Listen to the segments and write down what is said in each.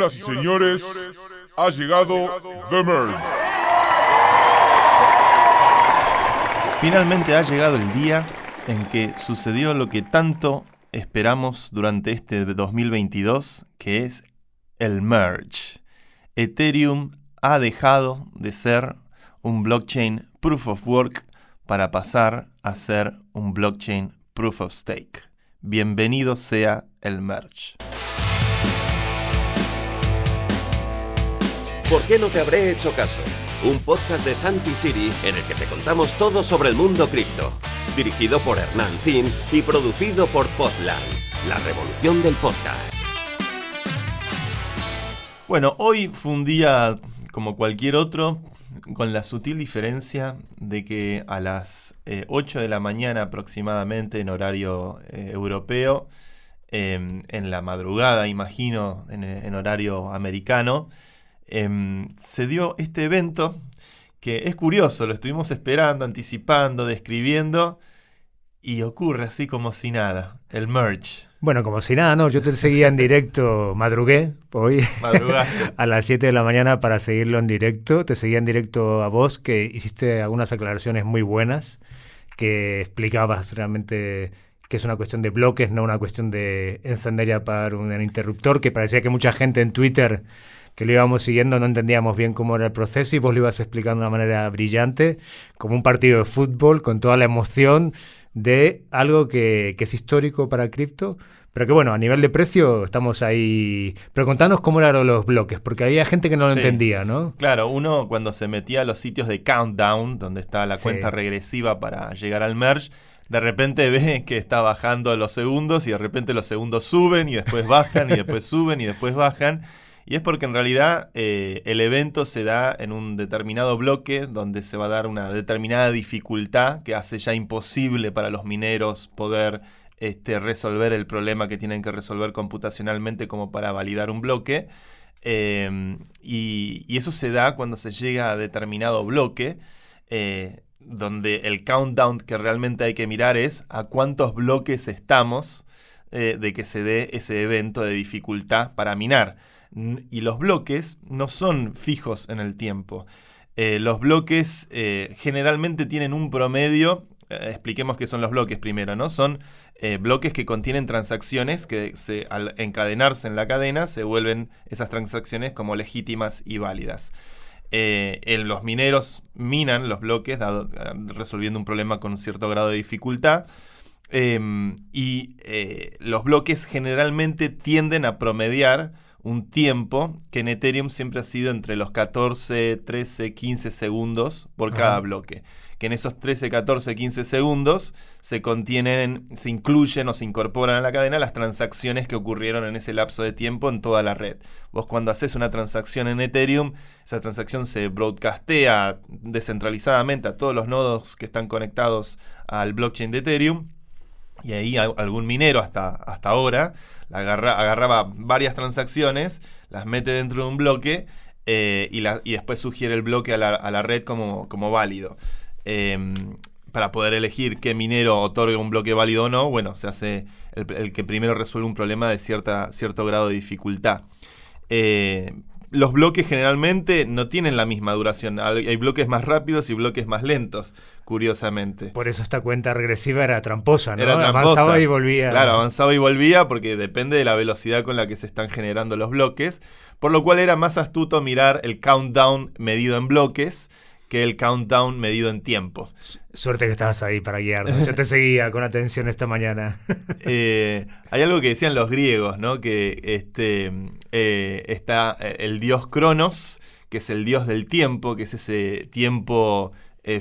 Señoras y señores, ha llegado The Merge. Finalmente ha llegado el día en que sucedió lo que tanto esperamos durante este 2022, que es el merge. Ethereum ha dejado de ser un blockchain proof of work para pasar a ser un blockchain proof of stake. Bienvenido sea el merge. ¿Por qué no te habré hecho caso? Un podcast de Santi Siri en el que te contamos todo sobre el mundo cripto. Dirigido por Hernán Zin y producido por Podland, la revolución del podcast. Bueno, hoy fue un día como cualquier otro, con la sutil diferencia de que a las 8 de la mañana aproximadamente en horario europeo, en la madrugada, imagino, en horario americano, se dio este evento que es curioso, lo estuvimos esperando, anticipando, describiendo, y ocurre así como si nada, el merge. Bueno, como si nada, no, yo te seguía en directo, madrugué hoy a las 7 de la mañana para seguirlo en directo, te seguía en directo a vos, que hiciste algunas aclaraciones muy buenas, que explicabas realmente que es una cuestión de bloques, no una cuestión de encender y apagar un interruptor, que parecía que mucha gente en Twitter que lo íbamos siguiendo no entendíamos bien cómo era el proceso y vos lo ibas explicando de una manera brillante, como un partido de fútbol, con toda la emoción de algo que es histórico para cripto, pero que bueno, a nivel de precio estamos ahí. Pero contanos cómo eran los bloques, porque había gente que no lo entendía, ¿no? Claro, uno cuando se metía a los sitios de countdown, donde está la cuenta regresiva para llegar al merge, de repente ve que está bajando los segundos y de repente los segundos suben y después bajan y después suben y después bajan. Y es porque en realidad el evento se da en un determinado bloque donde se va a dar una determinada dificultad que hace ya imposible para los mineros poder resolver el problema que tienen que resolver computacionalmente como para validar un bloque. Y eso se da cuando se llega a determinado bloque, donde el countdown que realmente hay que mirar es a cuántos bloques estamos de que se dé ese evento de dificultad para minar. Y los bloques no son fijos en el tiempo. Los bloques generalmente tienen un promedio. Expliquemos qué son los bloques primero, ¿no? Son bloques que contienen transacciones que al encadenarse en la cadena se vuelven esas transacciones como legítimas y válidas. Los mineros minan los bloques resolviendo un problema con un cierto grado de dificultad. Los bloques generalmente tienden a promediar un tiempo que en Ethereum siempre ha sido entre los 14, 13, 15 segundos por cada bloque. Que en esos 13, 14, 15 segundos se incluyen o se incorporan a la cadena las transacciones que ocurrieron en ese lapso de tiempo en toda la red. Vos cuando haces una transacción en Ethereum, esa transacción se broadcastea descentralizadamente a todos los nodos que están conectados al blockchain de Ethereum. Y ahí algún minero hasta ahora agarraba varias transacciones, las mete dentro de un bloque y después sugiere el bloque a la red como válido. Para poder elegir qué minero otorga un bloque válido o no, bueno, se hace el que primero resuelve un problema de cierto grado de dificultad. Los bloques generalmente no tienen la misma duración. Hay bloques más rápidos y bloques más lentos, curiosamente. Por eso esta cuenta regresiva era tramposa, ¿no? Era tramposa. Avanzaba y volvía. Claro, avanzaba y volvía porque depende de la velocidad con la que se están generando los bloques, por lo cual era más astuto mirar el countdown medido en bloques que el countdown medido en tiempo. Suerte que estabas ahí para guiarnos. Yo te seguía con atención esta mañana. Hay algo que decían los griegos, ¿no? Que está el dios Cronos, que es el dios del tiempo, que es ese tiempo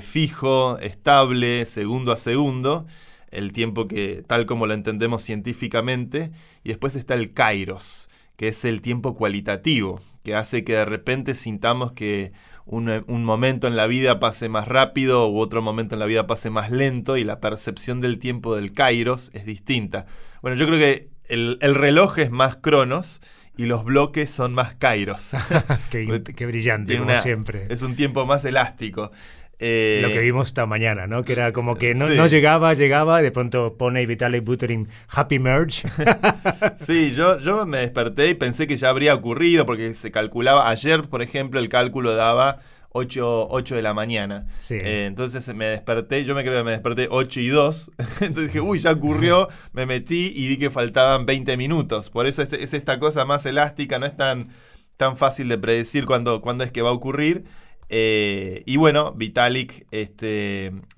fijo, estable, segundo a segundo, el tiempo que tal como lo entendemos científicamente. Y después está el Kairos, que es el tiempo cualitativo, que hace que de repente sintamos que un momento en la vida pase más rápido u otro momento en la vida pase más lento, y la percepción del tiempo del Kairos es distinta. Bueno, yo creo que el reloj es más Cronos y los bloques son más kairos. Qué brillante, como siempre. Es un tiempo más elástico. Lo que vimos esta mañana, ¿no? Que era como que no llegaba, y de pronto pone Vitalik Buterin Happy Merge. Sí, yo me desperté y pensé que ya habría ocurrido, porque se calculaba, ayer, por ejemplo, el cálculo daba 8 de la mañana. Sí. Entonces me desperté, yo me creo que me desperté 8:02. Entonces dije, ya ocurrió, me metí y vi que faltaban 20 minutos. Por eso es esta cosa más elástica, no es tan fácil de predecir cuándo es que va a ocurrir. Y bueno, Vitalik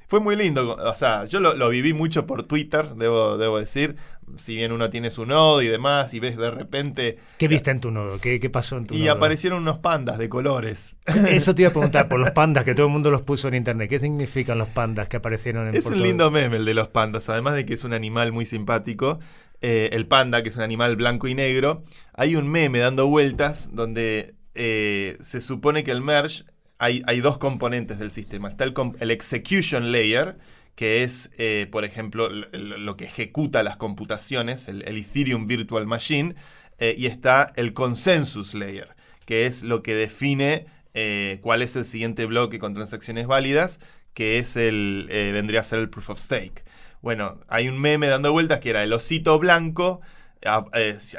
fue muy lindo. O sea, yo lo viví mucho por Twitter, debo decir. Si bien uno tiene su nodo y demás, y ves de repente... ¿Qué viste en tu nodo? ¿Qué pasó en tu nodo? Y aparecieron unos pandas de colores. Eso te iba a preguntar, por los pandas, que todo el mundo los puso en internet. ¿Qué significan los pandas que aparecieron en Es un lindo meme el de los pandas, además de que es un animal muy simpático. El panda, que es un animal blanco y negro. Hay un meme dando vueltas donde se supone que el merge... Hay dos componentes del sistema. Está el execution layer, que es, por ejemplo, lo que ejecuta las computaciones, el Ethereum Virtual Machine, y está el consensus layer, que es lo que define cuál es el siguiente bloque con transacciones válidas, que es vendría a ser el proof of stake. Bueno, hay un meme dando vueltas que era el osito blanco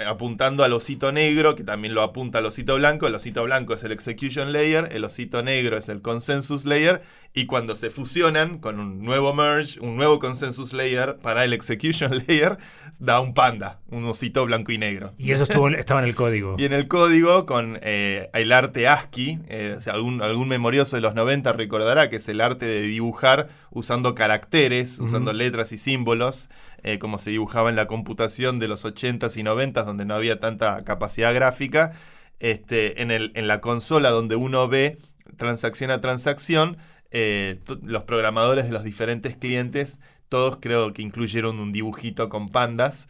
apuntando al osito negro, que también lo apunta al osito blanco. El osito blanco es el execution layer, el osito negro es el consensus layer, y cuando se fusionan con un nuevo merge, un nuevo consensus layer para el execution layer, da un panda, un osito blanco y negro. Y eso estaba en el código. Y en el código, con el arte ASCII, o sea, algún memorioso de los 90 recordará que es el arte de dibujar usando caracteres, usando letras y símbolos, como se dibujaba en la computación de los 80s y 90s, donde no había tanta capacidad gráfica. En la consola donde uno ve transacción a transacción, los programadores de los diferentes clientes, todos creo que incluyeron un dibujito con pandas,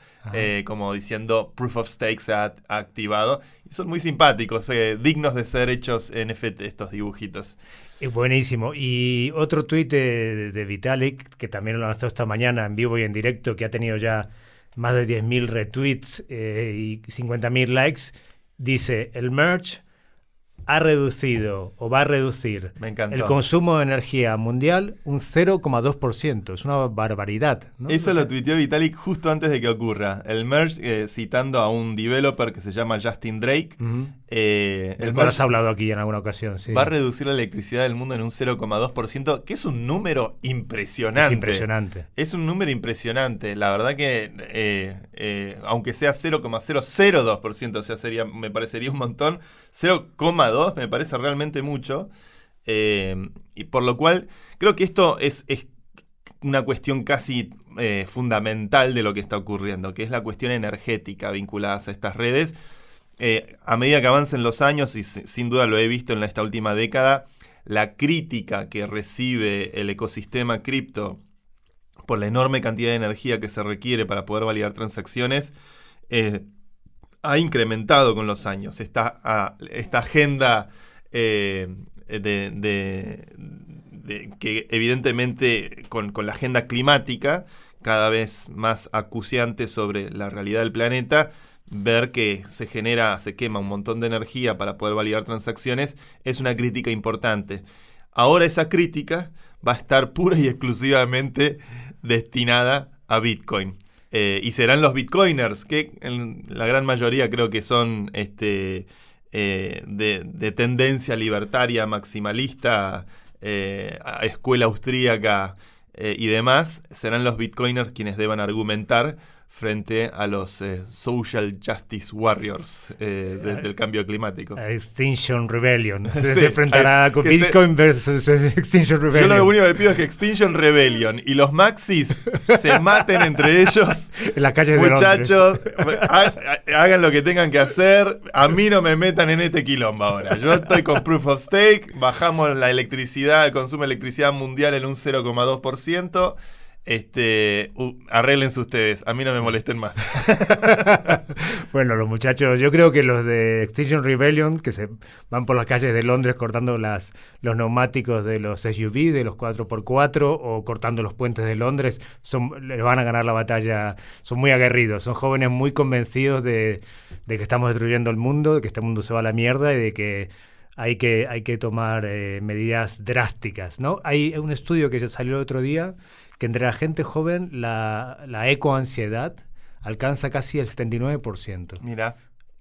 como diciendo Proof of Stake se ha activado. Y son muy simpáticos, dignos de ser hechos NFT estos dibujitos. Buenísimo. Y otro tuit de Vitalik, que también lo lanzó esta mañana en vivo y en directo, que ha tenido ya más de 10.000 retweets y 50.000 likes, dice: el merge ha reducido o va a reducir el consumo de energía mundial un 0,2%. Es una barbaridad, ¿no? Eso lo tuiteó Vitalik justo antes de que ocurra. El merge, citando a un developer que se llama Justin Drake. El cual has hablado aquí en alguna ocasión. Sí. Va a reducir la electricidad del mundo en un 0,2%, que es un número impresionante. Es impresionante. Es un número impresionante. La verdad que, aunque sea 0,002%, o sea, me parecería un montón, 0,2 me parece realmente mucho, y por lo cual creo que esto es una cuestión casi fundamental de lo que está ocurriendo, que es la cuestión energética vinculada a estas redes. A medida que avancen los años, y sin duda lo he visto en esta última década, la crítica que recibe el ecosistema cripto por la enorme cantidad de energía que se requiere para poder validar transacciones ha incrementado con los años. Esta agenda que evidentemente con la agenda climática cada vez más acuciante sobre la realidad del planeta, ver que se quema un montón de energía para poder validar transacciones es una crítica importante. Ahora esa crítica va a estar pura y exclusivamente destinada a Bitcoin. Y serán los bitcoiners, que en la gran mayoría creo que son de tendencia libertaria, maximalista, a escuela austríaca y demás, serán los bitcoiners quienes deban argumentar frente a los social justice warriors del cambio climático. Extinction Rebellion. Se enfrentará con Bitcoin versus Extinction Rebellion. Yo lo único que pido es que Extinction Rebellion y los maxis se maten entre ellos. En las calles de Muchachos, hagan lo que tengan que hacer. A mí no me metan en este quilombo ahora. Yo estoy con Proof of Stake. Bajamos la electricidad, el consumo de electricidad mundial en un 0,2%. Arréglense ustedes, a mí no me molesten más. Bueno, los muchachos, yo creo que los de Extinction Rebellion, que se van por las calles de Londres cortando los neumáticos de los SUV, de los 4x4, o cortando los puentes de Londres, les van a ganar la batalla. Son muy aguerridos, son jóvenes muy convencidos de que estamos destruyendo el mundo, de que este mundo se va a la mierda y de que hay que tomar medidas drásticas, ¿no? Hay un estudio que salió el otro día que entre la gente joven la ecoansiedad alcanza casi el 79%. Mira.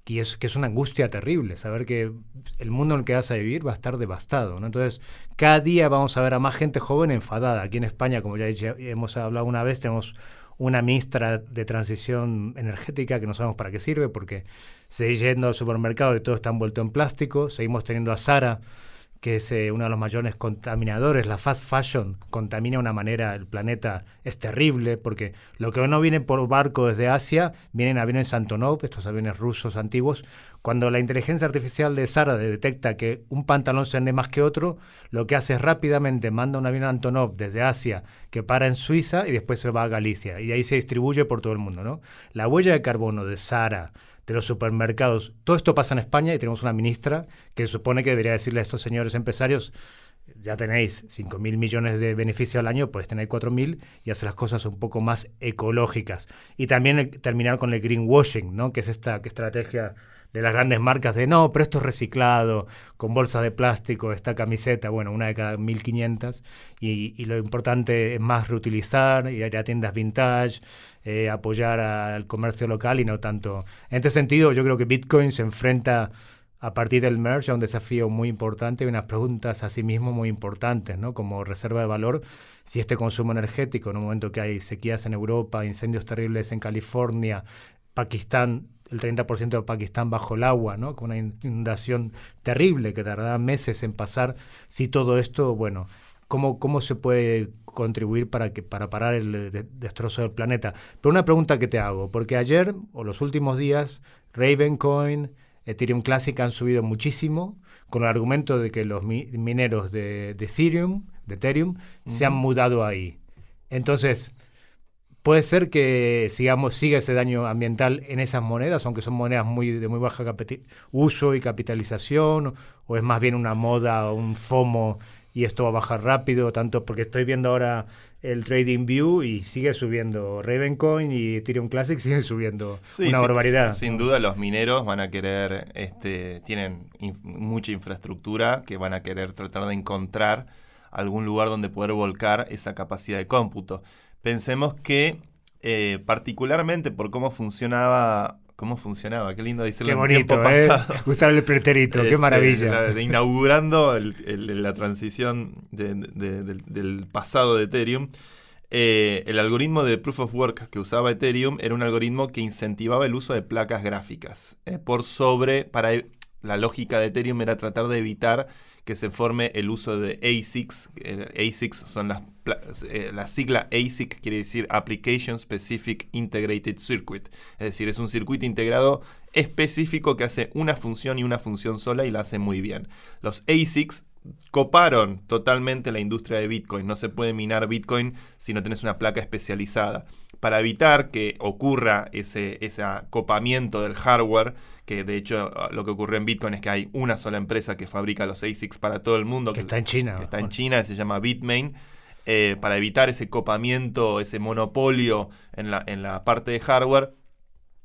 Y que es una angustia terrible, saber que el mundo en el que vas a vivir va a estar devastado, ¿no? Entonces, cada día vamos a ver a más gente joven enfadada. Aquí en España, como ya hemos hablado una vez, tenemos una ministra de transición energética que no sabemos para qué sirve, porque seguimos yendo al supermercado y todo está envuelto en plástico. Seguimos teniendo a Zara, que es uno de los mayores contaminadores. La fast fashion contamina de una manera el planeta, es terrible, porque lo que no viene por barco desde Asia, vienen aviones Antonov, estos aviones rusos antiguos. Cuando la inteligencia artificial de Zara detecta que un pantalón se vende más que otro, lo que hace es rápidamente manda un avión Antonov desde Asia que para en Suiza y después se va a Galicia, y ahí se distribuye por todo el mundo, ¿no? La huella de carbono de Zara, de los supermercados, todo esto pasa en España y tenemos una ministra que supone que debería decirle a estos señores empresarios: ya tenéis 5.000 millones de beneficio al año, puedes tener 4.000 y hacer las cosas un poco más ecológicas. Y también terminar con el greenwashing, ¿no? Que es esta estrategia de las grandes marcas de no, pero esto es reciclado, con bolsas de plástico, esta camiseta, bueno, una de cada 1.500, y lo importante es más reutilizar, ir a tiendas vintage, apoyar al comercio local y no tanto. En este sentido, yo creo que Bitcoin se enfrenta a partir del merge a un desafío muy importante y unas preguntas a sí mismo muy importantes, ¿no? Como reserva de valor, si este consumo energético, en un momento que hay sequías en Europa, incendios terribles en California, Pakistán, el 30% de Pakistán bajo el agua, ¿no? Con una inundación terrible que tardará meses en pasar, si todo esto, bueno, ¿cómo se puede contribuir para parar el destrozo del planeta? Pero una pregunta que te hago, porque ayer o los últimos días, Ravencoin, Ethereum Classic han subido muchísimo con el argumento de que los mineros de Ethereum se han mudado ahí. Entonces, puede ser que siga ese daño ambiental en esas monedas, aunque son monedas de muy baja uso y capitalización, o es más bien una moda o un FOMO y esto va a bajar rápido, tanto porque estoy viendo ahora el TradingView y sigue subiendo. Ravencoin y Ethereum Classic siguen subiendo una barbaridad. Sin duda los mineros van a querer, tienen mucha infraestructura que van a querer tratar de encontrar algún lugar donde poder volcar esa capacidad de cómputo. Pensemos que particularmente por cómo funcionaba, qué lindo decirlo. Qué bonito, tiempo pasado. Usar el pretérito, qué maravilla. Inaugurando la transición del pasado de Ethereum. El algoritmo de Proof of Work que usaba Ethereum era un algoritmo que incentivaba el uso de placas gráficas. La lógica de Ethereum era tratar de evitar que se forme el uso de ASICs. ASICs son la sigla ASIC quiere decir Application Specific Integrated Circuit. Es decir, es un circuito integrado específico que hace una función y una función sola y la hace muy bien. Los ASICs coparon totalmente la industria de Bitcoin. No se puede minar Bitcoin si no tenés una placa especializada. Para evitar que ocurra ese acopamiento del hardware, que de hecho lo que ocurre en Bitcoin es que hay una sola empresa que fabrica los ASICs para todo el mundo. Que está en China. Que está en China, se llama Bitmain. Para evitar ese copamiento, ese monopolio en la parte de hardware,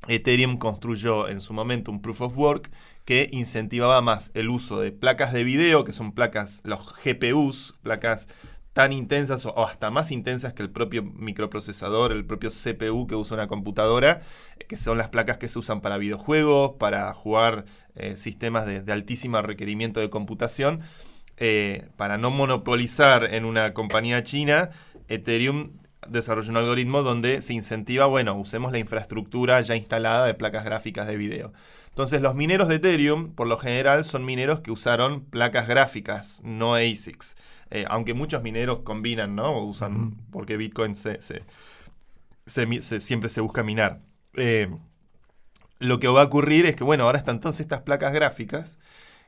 Ethereum construyó en su momento un Proof of Work que incentivaba más el uso de placas de video, que son placas, los GPUs, placas tan intensas o hasta más intensas que el propio microprocesador, el propio CPU que usa una computadora, que son las placas que se usan para videojuegos, para jugar sistemas de altísimo requerimiento de computación. Para no monopolizar en una compañía china, Ethereum desarrolló un algoritmo donde se incentiva, usemos la infraestructura ya instalada de placas gráficas de video. Entonces los mineros de Ethereum, por lo general, son mineros que usaron placas gráficas, no ASICs. Aunque muchos mineros combinan, ¿no? Usan, porque Bitcoin siempre se busca minar. Lo que va a ocurrir es que, ahora están todas estas placas gráficas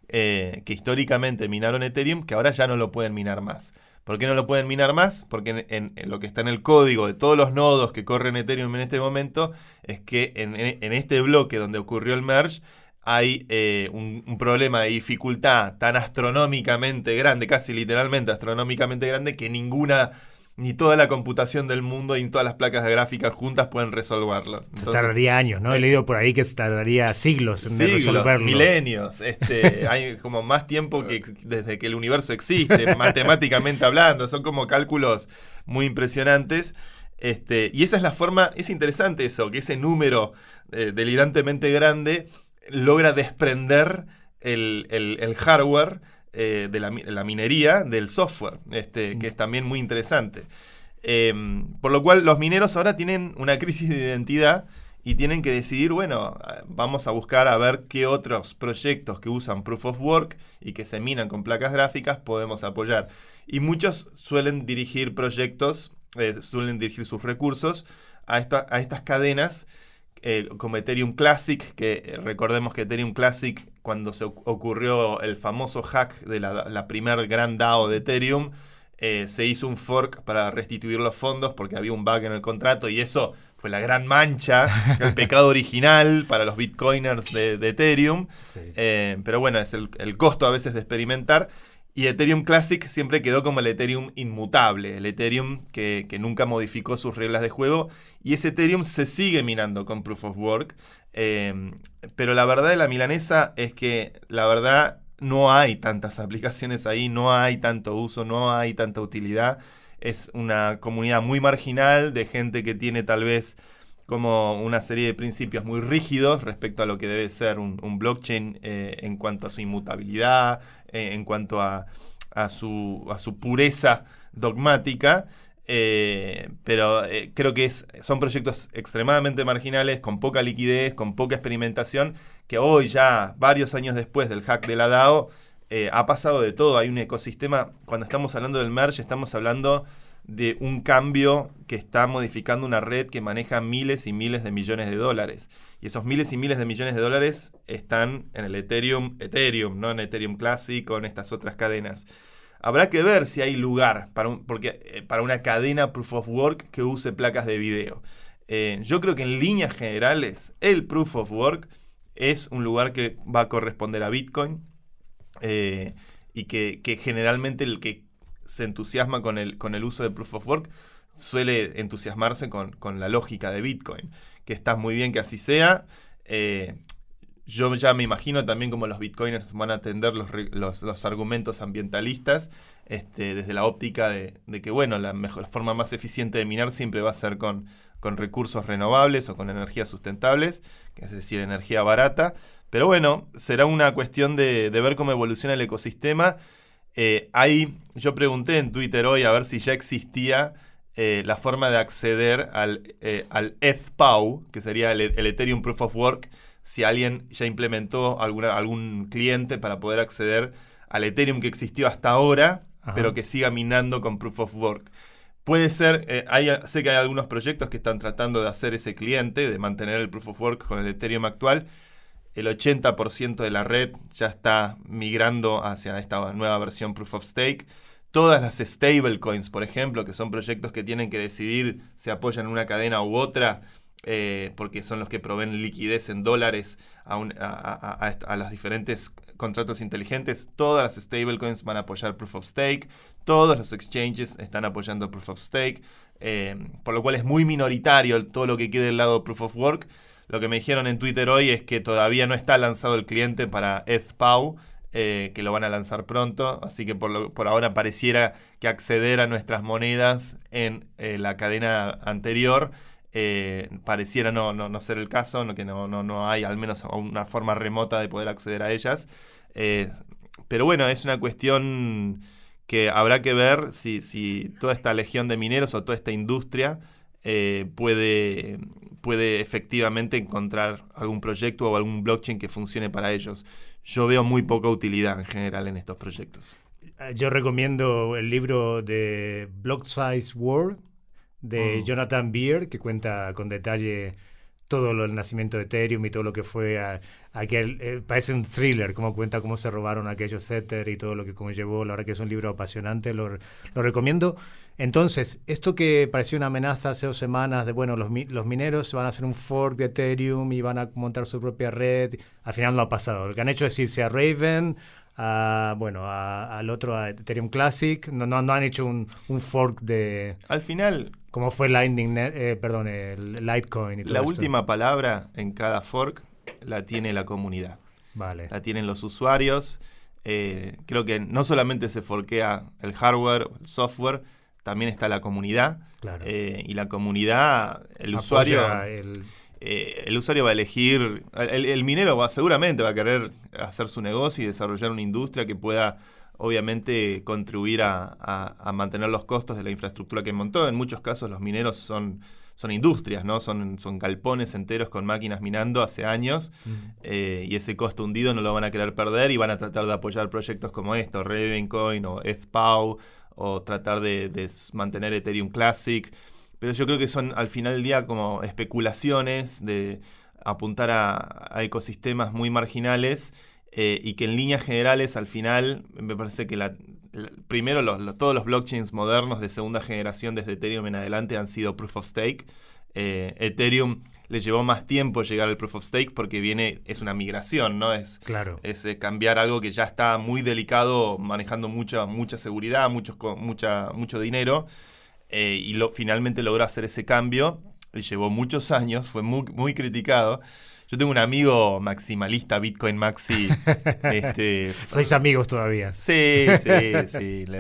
que históricamente minaron Ethereum, que ahora ya no lo pueden minar más. ¿Por qué no lo pueden minar más? Porque en lo que está en el código de todos los nodos que corren Ethereum en este momento es que en este bloque donde ocurrió el merge hay un problema de dificultad tan astronómicamente grande, casi literalmente astronómicamente grande, que ni toda la computación del mundo y todas las placas de gráfica juntas pueden resolverlo. Entonces, tardaría años, ¿no? He leído por ahí que se tardaría siglos en resolverlo. Milenios. Hay como más tiempo que desde que el universo existe, matemáticamente hablando. Son como cálculos muy impresionantes. Y esa es la forma, es interesante eso, que ese número delirantemente grande logra desprender el hardware de la minería del software, que es también muy interesante. Por lo cual los mineros ahora tienen una crisis de identidad y tienen que decidir, bueno, vamos a buscar a ver qué otros proyectos que usan Proof of Work y que se minan con placas gráficas podemos apoyar. Y muchos suelen dirigir proyectos, suelen dirigir sus recursos a estas cadenas como Ethereum Classic, que recordemos que Ethereum Classic, cuando se ocurrió el famoso hack de la primer gran DAO de Ethereum, se hizo un fork para restituir los fondos porque había un bug en el contrato y eso fue la gran mancha, el pecado original para los bitcoiners de Ethereum. Sí. Pero bueno, es el costo a veces de experimentar. Y Ethereum Classic siempre quedó como el Ethereum inmutable, el Ethereum que nunca modificó sus reglas de juego. Y ese Ethereum se sigue minando con Proof of Work. Pero la verdad de la milanesa es que la verdad no hay tantas aplicaciones ahí, no hay tanto uso, no hay tanta utilidad. Es una comunidad muy marginal de gente que tiene tal vez como una serie de principios muy rígidos respecto a lo que debe ser un blockchain en cuanto a su inmutabilidad, en cuanto a su pureza dogmática, pero creo que son proyectos extremadamente marginales, con poca liquidez, con poca experimentación, que hoy ya, varios años después del hack de la DAO, ha pasado de todo. Hay un ecosistema, cuando estamos hablando del merge, estamos hablando de un cambio que está modificando una red que maneja miles y miles de millones de dólares. Y esos miles y miles de millones de dólares están en el Ethereum, no en Ethereum Classic o en estas otras cadenas. Habrá que ver si hay lugar para una cadena Proof of Work que use placas de video. Yo creo que en líneas generales el Proof of Work es un lugar que va a corresponder a Bitcoin y que generalmente el que se entusiasma con el uso de Proof of Work suele entusiasmarse con la lógica de Bitcoin, que está muy bien que así sea. Yo ya me imagino también cómo los bitcoiners van a atender los argumentos ambientalistas desde la óptica de que, bueno, la forma más eficiente de minar siempre va a ser con recursos renovables o con energías sustentables, es decir, energía barata. Pero bueno, será una cuestión de ver cómo evoluciona el ecosistema. Yo pregunté en Twitter hoy a ver si ya existía la forma de acceder al ETH-POW, que sería el Ethereum Proof of Work, si alguien ya implementó algún cliente para poder acceder al Ethereum que existió hasta ahora, ajá, pero que siga minando con Proof of Work. Puede ser, sé que hay algunos proyectos que están tratando de hacer ese cliente, de mantener el Proof of Work con el Ethereum actual. El 80% de la red ya está migrando hacia esta nueva versión Proof of Stake. Todas las stablecoins, por ejemplo, que son proyectos que tienen que decidir si apoyan una cadena u otra, porque son los que proveen liquidez en dólares a los diferentes contratos inteligentes, todas las stablecoins van a apoyar Proof of Stake, todos los exchanges están apoyando Proof of Stake, por lo cual es muy minoritario todo lo que quede del lado Proof of Work. Lo que me dijeron en Twitter hoy es que todavía no está lanzado el cliente para ETH-POW, que lo van a lanzar pronto, así que por ahora pareciera que acceder a nuestras monedas en la cadena anterior pareciera no ser el caso, que no hay al menos una forma remota de poder acceder a ellas. Pero bueno, es una cuestión que habrá que ver si toda esta legión de mineros o toda esta industria puede efectivamente encontrar algún proyecto o algún blockchain que funcione para ellos. Yo veo muy poca utilidad en general en estos proyectos. Yo recomiendo el libro de Block Size War de Jonathan Beer, que cuenta con detalle el nacimiento de Ethereum y todo lo que fue aquel, parece un thriller, como cuenta cómo se robaron aquellos Ether y todo lo que conllevó. La verdad que es un libro apasionante, lo recomiendo. Entonces, esto que pareció una amenaza hace 2 semanas de, bueno, los mineros van a hacer un fork de Ethereum y van a montar su propia red, al final no ha pasado. Lo que han hecho es irse a Raven, al otro, a Ethereum Classic. No han hecho un fork de... Al final... Como fue el Litecoin y todo la esto. última palabra en cada fork la tiene la comunidad. Vale. La tienen los usuarios. Creo que no solamente se forkea el hardware, el software, también está la comunidad. Claro. Y la comunidad, el usuario va a elegir, el minero seguramente va a querer hacer su negocio y desarrollar una industria que pueda obviamente contribuir a mantener los costos de la infraestructura que montó. En muchos casos los mineros son industrias, ¿no? Son galpones enteros con máquinas minando hace años, y ese costo hundido no lo van a querer perder y van a tratar de apoyar proyectos como esto, Ravencoin o ETHPOW, o tratar de mantener Ethereum Classic. Pero yo creo que son al final del día como especulaciones de apuntar a ecosistemas muy marginales, y que en líneas generales al final me parece que primero todos los blockchains modernos de segunda generación desde Ethereum en adelante han sido Proof of Stake. Ethereum le llevó más tiempo llegar al Proof of Stake porque es una migración, ¿no? Es cambiar algo que ya está muy delicado, manejando mucha seguridad, mucho dinero, y finalmente logró hacer ese cambio. Le llevó muchos años, fue muy, muy criticado. Yo tengo un amigo maximalista, Bitcoin Maxi. ¿Sois amigos todavía? Sí.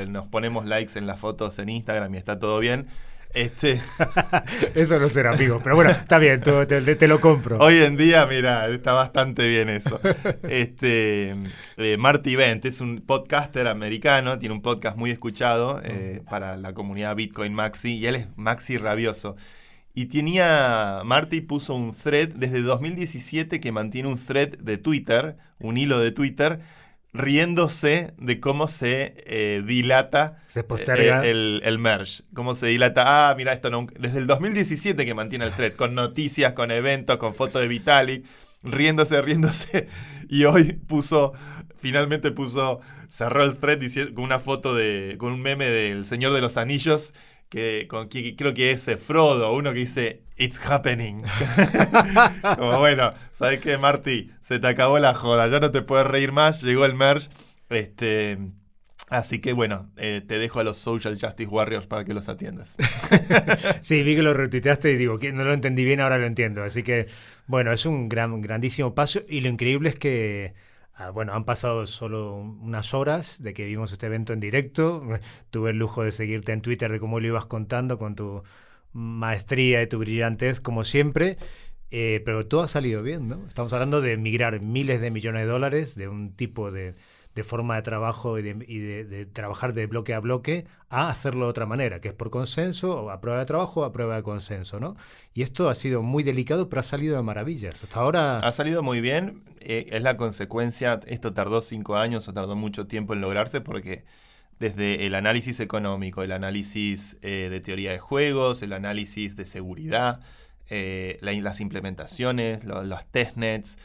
Nos ponemos likes en las fotos en Instagram y está todo bien. Eso no será amigos, pero bueno, está bien, te lo compro. Hoy en día, mira, está bastante bien eso. Marty Bent es un podcaster americano, tiene un podcast muy escuchado para la comunidad Bitcoin Maxi, y él es Maxi rabioso. Y Marty puso un thread desde 2017 que mantiene un thread de Twitter, un hilo de Twitter, riéndose de cómo se dilata el merge. Cómo se dilata, mira, esto no. Desde el 2017 que mantiene el thread, con noticias, con eventos, con fotos de Vitalik, riéndose. Y hoy finalmente cerró el thread con una foto con un meme del Señor de los Anillos, que creo que es Frodo, uno que dice "It's happening". Como, bueno, ¿sabes qué, Marty? Se te acabó la joda, ya no te puedes reír más, llegó el merge. Así que bueno, te dejo a los Social Justice Warriors para que los atiendas. Sí, vi que lo retuiteaste y digo que no lo entendí bien, ahora lo entiendo. Así que bueno, es un grandísimo paso, y lo increíble es que han pasado solo unas horas de que vimos este evento en directo. Tuve el lujo de seguirte en Twitter, de cómo lo ibas contando con tu maestría y tu brillantez, como siempre. Pero todo ha salido bien, ¿no? Estamos hablando de migrar miles de millones de dólares de un tipo de forma de trabajo y de trabajar de bloque a bloque a hacerlo de otra manera, que es por consenso, o a prueba de trabajo o a prueba de consenso, ¿no? Y esto ha sido muy delicado, pero ha salido de maravillas. Hasta ahora... Ha salido muy bien. Es la consecuencia. Esto tardó 5 años o tardó mucho tiempo en lograrse, porque desde el análisis económico, el análisis de teoría de juegos, el análisis de seguridad, las implementaciones, los testnets,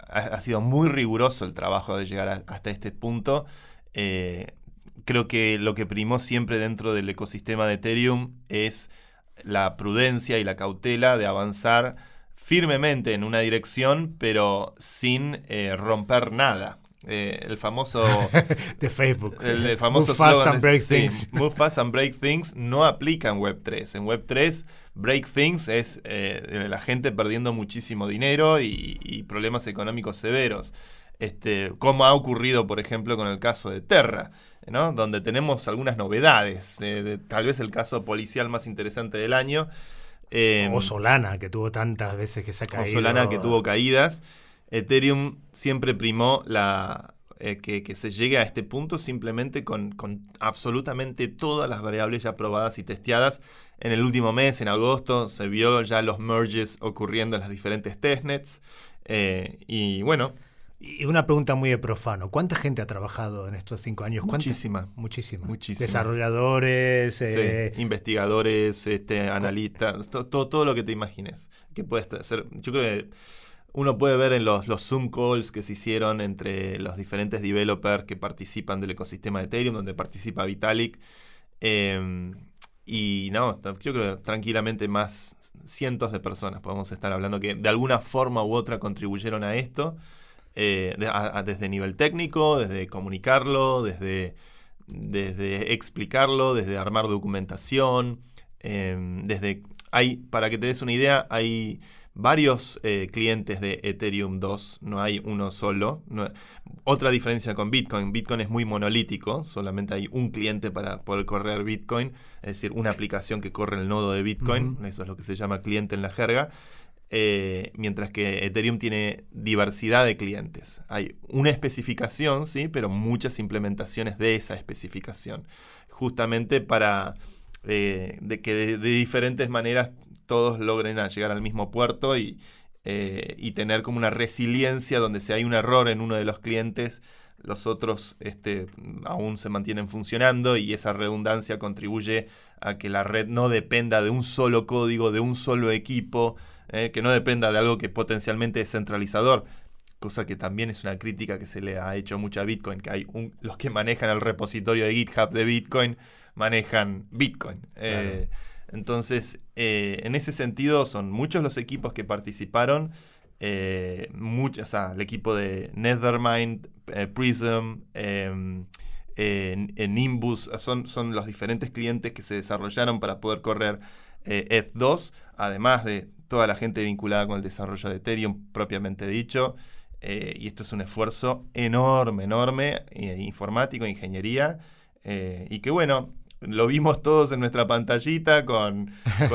ha sido muy riguroso el trabajo de llegar hasta este punto. Creo que lo que primó siempre dentro del ecosistema de Ethereum es la prudencia y la cautela de avanzar firmemente en una dirección, pero sin romper nada. El famoso de Facebook, el famoso Move fast slogan and break things. Move fast and break things no aplica en Web3. En Web3, break things es la gente perdiendo muchísimo dinero y problemas económicos severos. Como ha ocurrido, por ejemplo, con el caso de Terra, ¿no? Donde tenemos algunas novedades. Tal vez el caso policial más interesante del año. O Solana, que tuvo tantas veces que se ha caído. O Solana, que tuvo caídas. Ethereum siempre primó que se llegue a este punto simplemente con absolutamente todas las variables ya probadas y testeadas. En el último mes, en agosto, se vio ya los merges ocurriendo en las diferentes testnets. Y bueno... Y una pregunta muy de profano. ¿Cuánta gente ha trabajado en estos 5 años? Muchísima. Muchísima. Muchísima. Desarrolladores. Sí, investigadores, analistas, todo lo que te imagines. Que puede ser. Yo creo que uno puede ver en los Zoom calls que se hicieron entre los diferentes developers que participan del ecosistema de Ethereum, donde participa Vitalik. Y no, yo creo que tranquilamente más cientos de personas podemos estar hablando que de alguna forma u otra contribuyeron a esto, desde nivel técnico, desde comunicarlo, desde explicarlo, desde armar documentación, para que te des una idea, hay varios clientes de Ethereum 2, no hay uno solo. Otra diferencia con Bitcoin es muy monolítico, solamente hay un cliente para poder correr Bitcoin, es decir, una aplicación que corre el nodo de Bitcoin, eso es lo que se llama cliente en la jerga, mientras que Ethereum tiene diversidad de clientes. Hay una especificación, sí, pero muchas implementaciones de esa especificación, justamente para que de diferentes maneras todos logren llegar al mismo puerto y tener como una resiliencia donde si hay un error en uno de los clientes, los otros aún se mantienen funcionando, y esa redundancia contribuye a que la red no dependa de un solo código, de un solo equipo, que no dependa de algo que potencialmente es centralizador, cosa que también es una crítica que se le ha hecho mucho a Bitcoin, que hay los que manejan el repositorio de GitHub de Bitcoin manejan Bitcoin. Claro. Entonces, en ese sentido, son muchos los equipos que participaron, el equipo de Nethermind, Prism, Nimbus, son los diferentes clientes que se desarrollaron para poder correr ETH2, además de toda la gente vinculada con el desarrollo de Ethereum propiamente dicho, y esto es un esfuerzo enorme, informático, ingeniería, y que bueno, lo vimos todos en nuestra pantallita con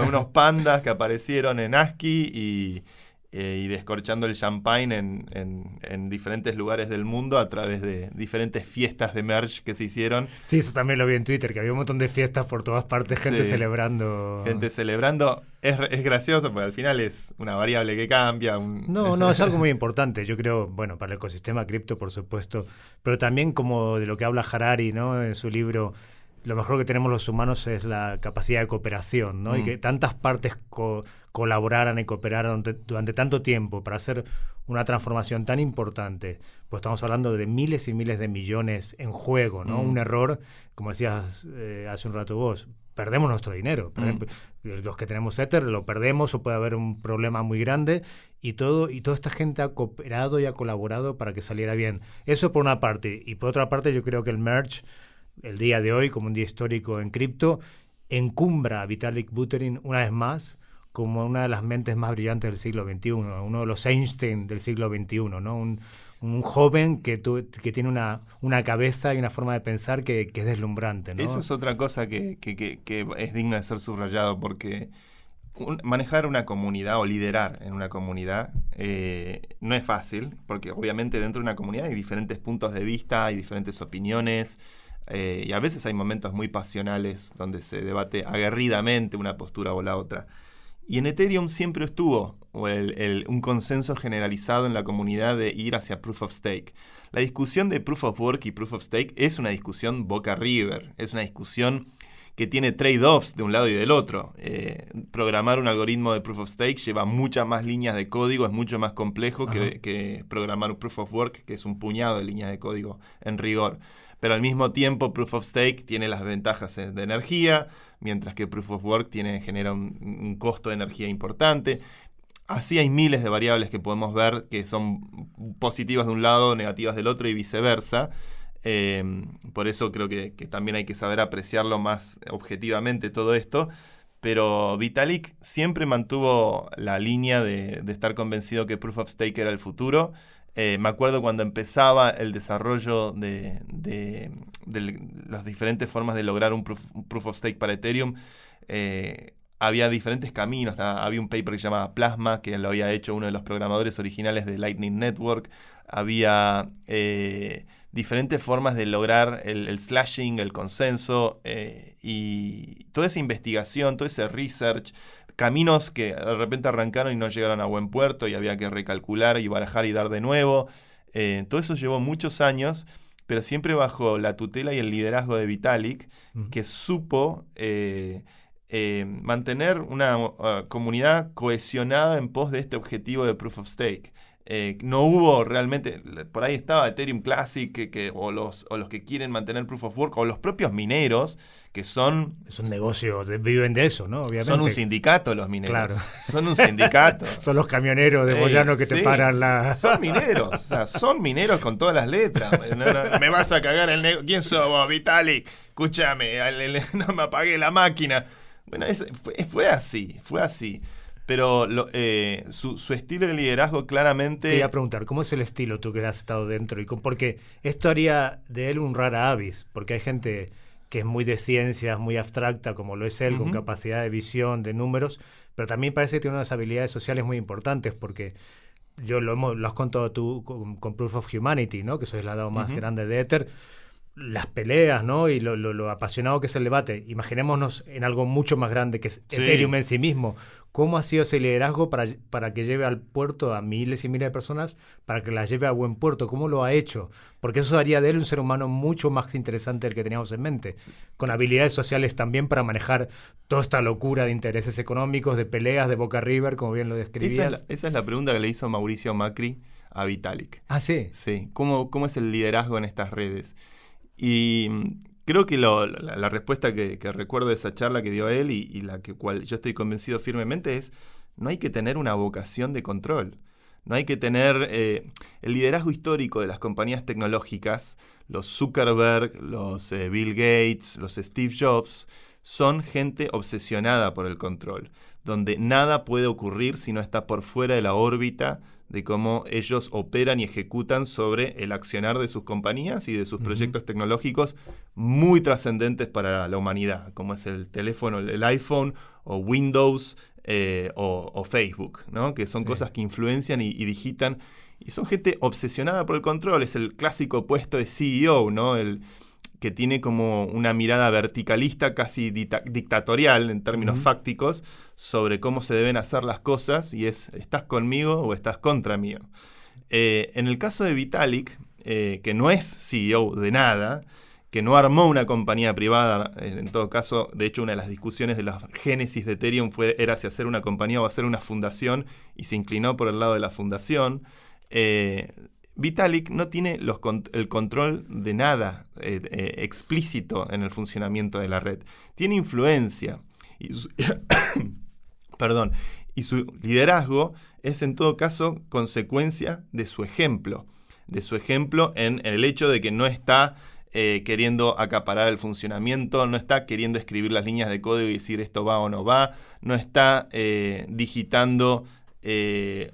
unos pandas que aparecieron en ASCII y descorchando el champagne en diferentes lugares del mundo a través de diferentes fiestas de merge que se hicieron. Sí, eso también lo vi en Twitter, que había un montón de fiestas por todas partes, gente celebrando. Gente celebrando. Es gracioso porque al final es una variable que cambia. No, es algo muy importante. Yo creo, bueno, para el ecosistema cripto, por supuesto, pero también como de lo que habla Harari, ¿no? En su libro, lo mejor que tenemos los humanos es la capacidad de cooperación, ¿no? Y que tantas partes colaboraran y cooperaran durante tanto tiempo para hacer una transformación tan importante. Pues estamos hablando de miles y miles de millones en juego, ¿no? Un error, como decías hace un rato vos, perdemos nuestro dinero. Los que tenemos Ether lo perdemos, o puede haber un problema muy grande, y toda esta gente ha cooperado y ha colaborado para que saliera bien. Eso por una parte. Y por otra parte, yo creo que el merge, el día de hoy, como un día histórico en cripto, encumbra a Vitalik Buterin una vez más como una de las mentes más brillantes del siglo XXI, uno de los Einstein del siglo XXI, ¿no? Un joven que tiene una cabeza y una forma de pensar que es deslumbrante, ¿no? Eso es otra cosa que es digna de ser subrayado, porque manejar una comunidad o liderar en una comunidad no es fácil, porque obviamente dentro de una comunidad hay diferentes puntos de vista, hay diferentes opiniones, y a veces hay momentos muy pasionales donde se debate aguerridamente una postura o la otra. Y en Ethereum siempre estuvo un consenso generalizado en la comunidad de ir hacia Proof of Stake. La discusión de Proof of Work y Proof of Stake es una discusión Boca River, es una discusión que tiene trade-offs de un lado y del otro. Programar un algoritmo de Proof of Stake lleva muchas más líneas de código, es mucho más complejo que programar un Proof of Work, que es un puñado de líneas de código en rigor. Pero al mismo tiempo Proof of Stake tiene las ventajas de energía, mientras que Proof of Work genera un costo de energía importante. Así hay miles de variables que podemos ver que son positivas de un lado, negativas del otro y viceversa. Por eso creo que también hay que saber apreciarlo más objetivamente todo esto. Pero Vitalik siempre mantuvo la línea de estar convencido que Proof of Stake era el futuro. Me acuerdo cuando empezaba el desarrollo de las diferentes formas de lograr un proof of Stake para Ethereum. Había diferentes caminos. Había un paper que se llamaba Plasma, que lo había hecho uno de los programadores originales de Lightning Network. Había diferentes formas de lograr el slashing, el consenso, y toda esa investigación, todo ese research, caminos que de repente arrancaron y no llegaron a buen puerto y había que recalcular y barajar y dar de nuevo. Todo eso llevó muchos años, pero siempre bajo la tutela y el liderazgo de Vitalik, que supo mantener una comunidad cohesionada en pos de este objetivo de Proof of Stake. No hubo realmente, por ahí estaba Ethereum Classic o los que quieren mantener Proof of Work, o los propios mineros, que son... Es un negocio, viven de eso, ¿no? Obviamente. Son un sindicato los mineros. Claro. Son un sindicato. Son los camioneros de Moyano que te paran la... Son mineros, o sea, son mineros con todas las letras. No, me vas a cagar el negocio. ¿Quién sos vos, Vitalik? Escúchame, no me apagué la máquina. Bueno, fue así. Pero su estilo de liderazgo claramente... Te iba a preguntar, ¿cómo es el estilo tú que has estado dentro? Porque esto haría de él un rara avis, porque hay gente que es muy de ciencias, muy abstracta, como lo es él, con capacidad de visión, de números, pero también parece que tiene unas habilidades sociales muy importantes, porque lo has contado tú con Proof of Humanity, ¿no? Que eso es la DAO más grande de Ether. Las peleas, ¿no? Y lo apasionado que es el debate. Imaginémonos en algo mucho más grande que es Ethereum en sí mismo. ¿Cómo ha sido ese liderazgo para que lleve al puerto a miles y miles de personas, para que las lleve a buen puerto? ¿Cómo lo ha hecho? Porque eso haría de él un ser humano mucho más interesante del que teníamos en mente, con habilidades sociales también para manejar toda esta locura de intereses económicos, de peleas, de Boca River, como bien lo describías. Esa es la pregunta que le hizo Mauricio Macri a Vitalik. Ah, ¿sí? Sí. ¿Cómo es el liderazgo en estas redes? Y creo que la respuesta que recuerdo de esa charla que dio él y la cual yo estoy convencido firmemente es: no hay que tener una vocación de control. No hay que tener el liderazgo histórico de las compañías tecnológicas, los Zuckerberg, los Bill Gates, los Steve Jobs, son gente obsesionada por el control, donde nada puede ocurrir si no está por fuera de la órbita de cómo ellos operan y ejecutan sobre el accionar de sus compañías y de sus proyectos tecnológicos muy trascendentes para la humanidad, como es el teléfono, el iPhone, o Windows, o Facebook, ¿no? Que son cosas que influencian y digitan, y son gente obsesionada por el control. Es el clásico puesto de CEO, ¿no? El que tiene como una mirada verticalista, casi dictatorial en términos fácticos, sobre cómo se deben hacer las cosas, y es: ¿estás conmigo o estás contra mí? En el caso de Vitalik, que no es CEO de nada, que no armó una compañía privada, en todo caso, de hecho, una de las discusiones de la génesis de Ethereum era si hacer una compañía o hacer una fundación, y se inclinó por el lado de la fundación. Vitalik no tiene el control de nada explícito en el funcionamiento de la red. Tiene influencia. Y su liderazgo es, en todo caso, consecuencia de su ejemplo. De su ejemplo en el hecho de que no está queriendo acaparar el funcionamiento, no está queriendo escribir las líneas de código y decir esto va o no va, no está digitando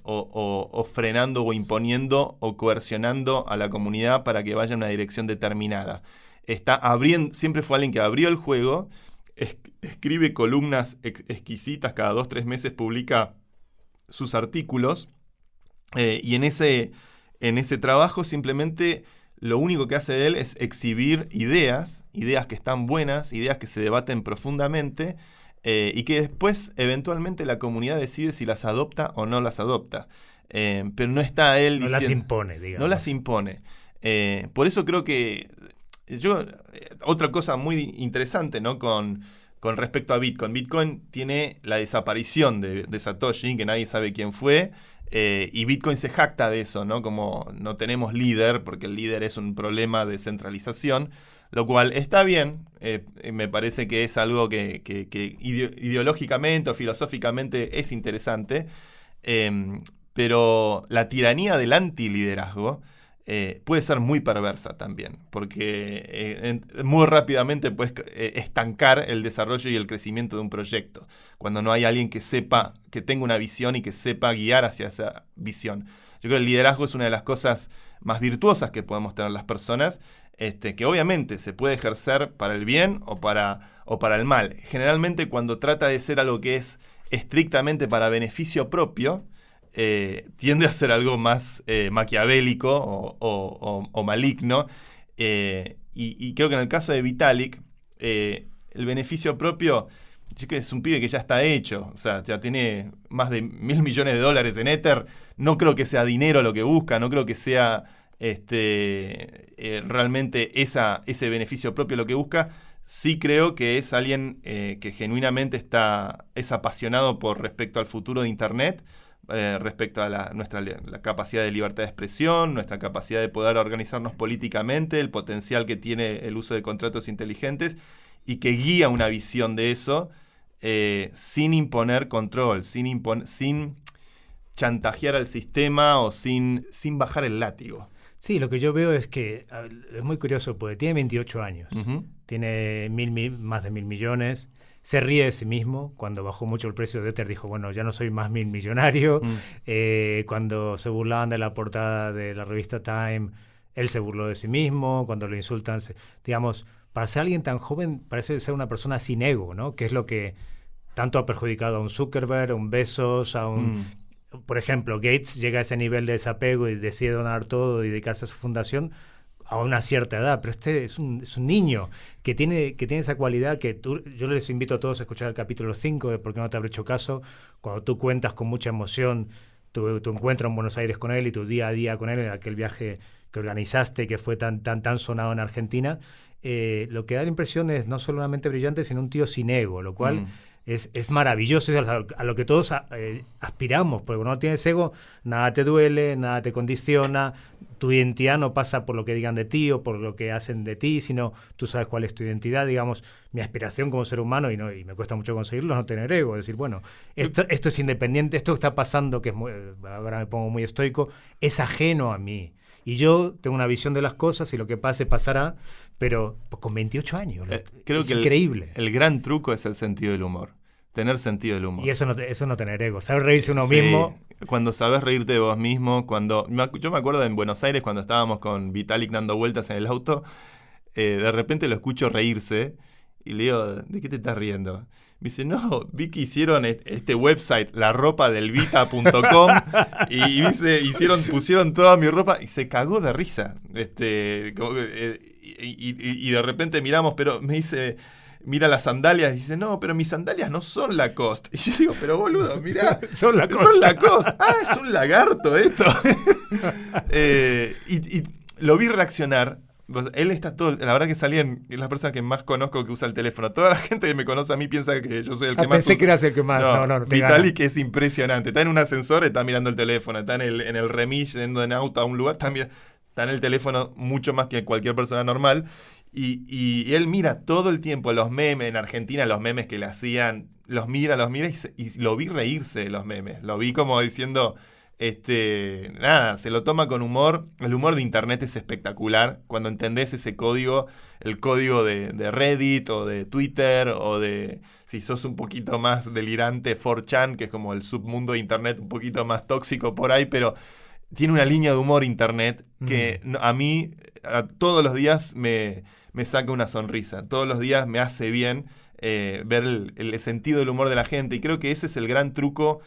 o frenando o imponiendo o coercionando a la comunidad para que vaya en una dirección determinada. Siempre fue alguien que abrió el juego, escribe columnas exquisitas, cada 2-3 meses publica sus artículos, y en ese trabajo simplemente lo único que hace de él es exhibir ideas que están buenas, ideas que se debaten profundamente, y que después eventualmente la comunidad decide si las adopta o no las adopta. Pero no está él diciendo... No las impone, digamos. No las impone. Por eso creo que... otra cosa muy interesante, ¿no? Con respecto a Bitcoin. Bitcoin tiene la desaparición de Satoshi, que nadie sabe quién fue, y Bitcoin se jacta de eso, ¿no? Como no tenemos líder, porque el líder es un problema de centralización, lo cual está bien. Me parece que es algo que ideológicamente o filosóficamente es interesante, pero la tiranía del antiliderazgo puede ser muy perversa también, porque muy rápidamente puedes estancar el desarrollo y el crecimiento de un proyecto, cuando no hay alguien que sepa, que tenga una visión y que sepa guiar hacia esa visión. Yo creo que el liderazgo es una de las cosas más virtuosas que podemos tener las personas, que obviamente se puede ejercer para el bien o para el mal. Generalmente, cuando trata de ser algo que es estrictamente para beneficio propio, tiende a ser algo más maquiavélico o maligno, y creo que en el caso de Vitalik, el beneficio propio, yo creo que es un pibe que ya está hecho, o sea, ya tiene más de $1.000 millones en Ether. No creo que sea dinero lo que busca, no creo que sea realmente ese beneficio propio lo que busca. Sí creo que es alguien que genuinamente es apasionado por respecto al futuro de Internet, respecto a la capacidad de libertad de expresión, nuestra capacidad de poder organizarnos políticamente, el potencial que tiene el uso de contratos inteligentes, y que guía una visión de eso sin imponer control, sin chantajear al sistema o sin bajar el látigo. Sí, lo que yo veo es que es muy curioso, porque tiene 28 años, tiene más de 1.000 millones, se ríe de sí mismo. Cuando bajó mucho el precio de Ether dijo, bueno, ya no soy más millonario. Cuando se burlaban de la portada de la revista Time, él se burló de sí mismo. Cuando lo insultan, digamos, para ser alguien tan joven parece ser una persona sin ego, ¿no? Que es lo que tanto ha perjudicado a un Zuckerberg, a un Bezos, a un... Por ejemplo, Gates llega a ese nivel de desapego y decide donar todo y dedicarse a su fundación a una cierta edad, pero es un niño que tiene esa cualidad que yo les invito a todos a escuchar el capítulo 5 de ¿Por qué no te habré hecho caso? Cuando tú cuentas con mucha emoción tu encuentro en Buenos Aires con él y tu día a día con él en aquel viaje que organizaste, que fue tan sonado en Argentina, lo que da la impresión es no solamente brillante, sino un tío sin ego, lo cual... Es maravilloso, es a lo que todos aspiramos, porque cuando no tienes ego, nada te duele, nada te condiciona, tu identidad no pasa por lo que digan de ti o por lo que hacen de ti, sino tú sabes cuál es tu identidad. Digamos, mi aspiración como ser humano, y me cuesta mucho conseguirlo, es no tener ego, es decir, bueno, esto es independiente, esto que está pasando, que ahora me pongo muy estoico, es ajeno a mí. Y yo tengo una visión de las cosas y lo que pase pasará, pero con 28 años. Creo es que increíble. El gran truco es el sentido del humor. Tener sentido del humor. Y eso no tener ego. Saber reírse uno mismo. Cuando sabes reírte de vos mismo, yo me acuerdo en Buenos Aires cuando estábamos con Vitalik dando vueltas en el auto, de repente lo escucho reírse y le digo, ¿de qué te estás riendo? Me dice, no, vi que hicieron este website, laropadelvita.com, y pusieron toda mi ropa y se cagó de risa. Y de repente miramos, pero me dice, mira las sandalias, y dice, no, pero mis sandalias no son Lacoste. Y yo digo, pero boludo, mirá, son Lacoste. Son Lacoste. Ah, es un lagarto esto. Y lo vi reaccionar. Él está todo, la verdad que es la persona que más conozco que usa el teléfono. Toda la gente que me conoce a mí piensa que yo soy el que más pensé usa. Que eras el que más. No, Vitalik es impresionante. Está en un ascensor, está mirando el teléfono. Está en el remis, yendo en auto a un lugar, está en el teléfono mucho más que cualquier persona normal. Y él mira todo el tiempo los memes en Argentina, los memes que le hacían, los mira y lo vi reírse de los memes. Lo vi como diciendo... nada, se lo toma con humor. El humor de Internet es espectacular. Cuando entendés ese código, el código de Reddit o de Twitter, o de, si sos un poquito más delirante, 4chan, que es como el submundo de Internet un poquito más tóxico por ahí, pero tiene una línea de humor Internet que a mí todos los días me saca una sonrisa. Todos los días me hace bien ver el sentido del humor de la gente, y creo que ese es el gran truco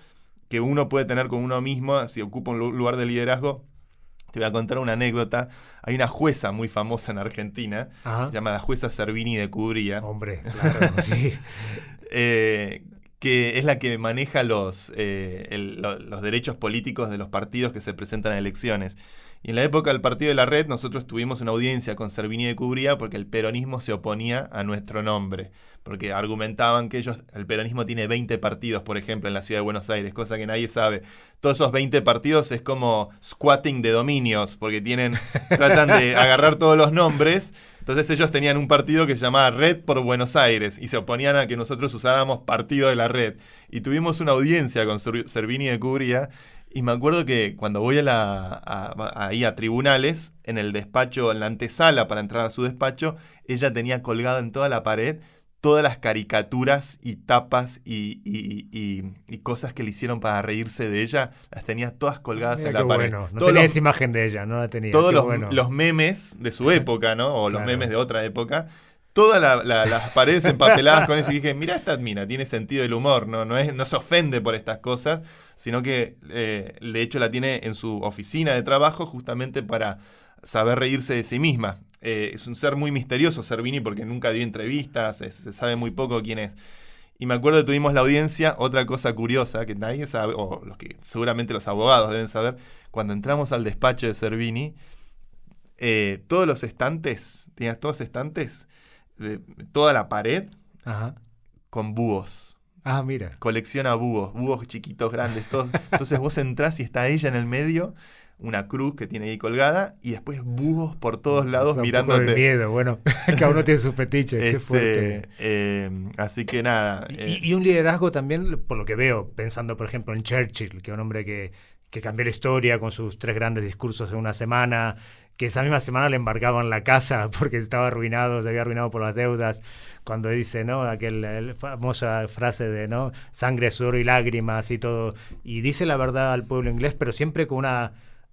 que uno puede tener con uno mismo si ocupa un lugar de liderazgo. Te voy a contar una anécdota. Hay una jueza muy famosa en Argentina, llamada jueza Servini de Cubría. Hombre, claro, sí. Que es la que maneja los derechos políticos de los partidos que se presentan a elecciones. Y en la época del Partido de la Red, nosotros tuvimos una audiencia con Servini de Cubría porque el peronismo se oponía a nuestro nombre. Porque argumentaban que el peronismo tiene 20 partidos, por ejemplo, en la ciudad de Buenos Aires, cosa que nadie sabe. Todos esos 20 partidos es como squatting de dominios, porque tratan de agarrar todos los nombres. Entonces ellos tenían un partido que se llamaba Red por Buenos Aires y se oponían a que nosotros usáramos Partido de la Red. Y tuvimos una audiencia con Servini de Cubría. Y me acuerdo que cuando voy ahí a tribunales, en el despacho, en la antesala para entrar a su despacho, ella tenía colgada en toda la pared todas las caricaturas y tapas y cosas que le hicieron para reírse de ella, las tenía todas colgadas en la pared. Bueno. No tenía esa imagen de ella, no la tenía. Todos los memes de su época, ¿no? O los memes de otra época. Todas las paredes empapeladas con eso. Y dije, mirá esta mina, tiene sentido del humor, no se ofende por estas cosas, sino que de hecho la tiene en su oficina de trabajo justamente para saber reírse de sí misma. Es un ser muy misterioso, Servini, porque nunca dio entrevistas, se sabe muy poco quién es. Y me acuerdo que tuvimos la audiencia, otra cosa curiosa que nadie sabe, o seguramente los abogados deben saber, cuando entramos al despacho de Servini, todos los estantes, tenías todos estantes, toda la pared Ajá. con búhos. Ah, mira. Colecciona búhos chiquitos, grandes, todos. Entonces vos entrás y está ella en el medio, una cruz que tiene ahí colgada, y después búhos por todos lados mirándote. Un poco de miedo, bueno, cada uno tiene sus fetiches, qué fuerte. Así que nada. Y un liderazgo también, por lo que veo, pensando por ejemplo en Churchill, que es un hombre que cambió la historia con sus 3 grandes discursos en una semana, que esa misma semana le embargaban la casa porque estaba arruinado, se había arruinado por las deudas, cuando dice, ¿no? La famosa frase de, ¿no? Sangre, sudor y lágrimas y todo, y dice la verdad al pueblo inglés, pero siempre con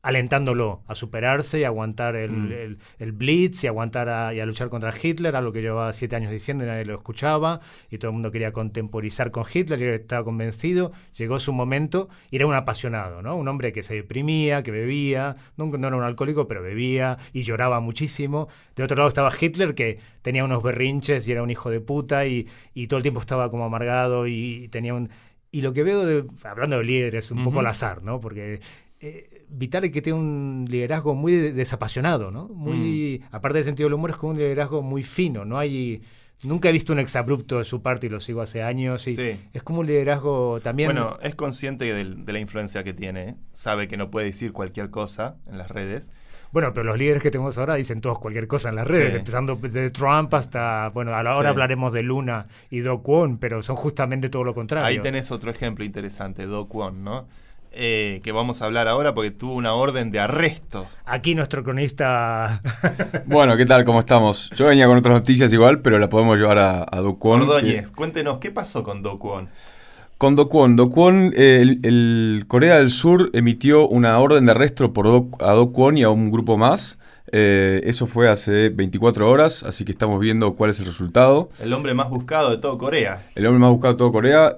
alentándolo a superarse y aguantar el Blitz y aguantar y a luchar contra Hitler, algo que llevaba 7 años diciendo y nadie lo escuchaba, y todo el mundo quería contemporizar con Hitler y él estaba convencido. Llegó su momento y era un apasionado, ¿no? Un hombre que se deprimía, que bebía, no era un alcohólico, pero bebía y lloraba muchísimo. De otro lado estaba Hitler, que tenía unos berrinches y era un hijo de puta y todo el tiempo estaba como amargado y tenía Y lo que veo, hablando de líderes, un poco al azar, ¿no? Porque Vitalik, que tiene un liderazgo muy desapasionado, ¿no? Muy, aparte del sentido del humor, es como un liderazgo muy fino, ¿no? Nunca he visto un exabrupto de su parte y lo sigo hace años. Y sí. Es como un liderazgo también... Bueno, es consciente de la influencia que tiene, sabe que no puede decir cualquier cosa en las redes. Bueno, pero los líderes que tenemos ahora dicen todos cualquier cosa en las redes, sí. Empezando de Trump hasta... Bueno, ahora hablaremos de Luna y Do Kwon, pero son justamente todo lo contrario. Ahí tenés otro ejemplo interesante, Do Kwon, ¿no? Que vamos a hablar ahora porque tuvo una orden de arresto. Aquí nuestro cronista... Bueno, ¿qué tal? ¿Cómo estamos? Yo venía con otras noticias igual, pero la podemos llevar a Do Kwon. Ordóñez, cuéntenos, ¿qué pasó con Do Kwon? Con Do Kwon, el Corea del Sur emitió una orden de arresto a Do Kwon y a un grupo más. Eso fue hace 24 horas, así que estamos viendo cuál es el resultado. El hombre más buscado de todo Corea. El hombre más buscado de todo Corea.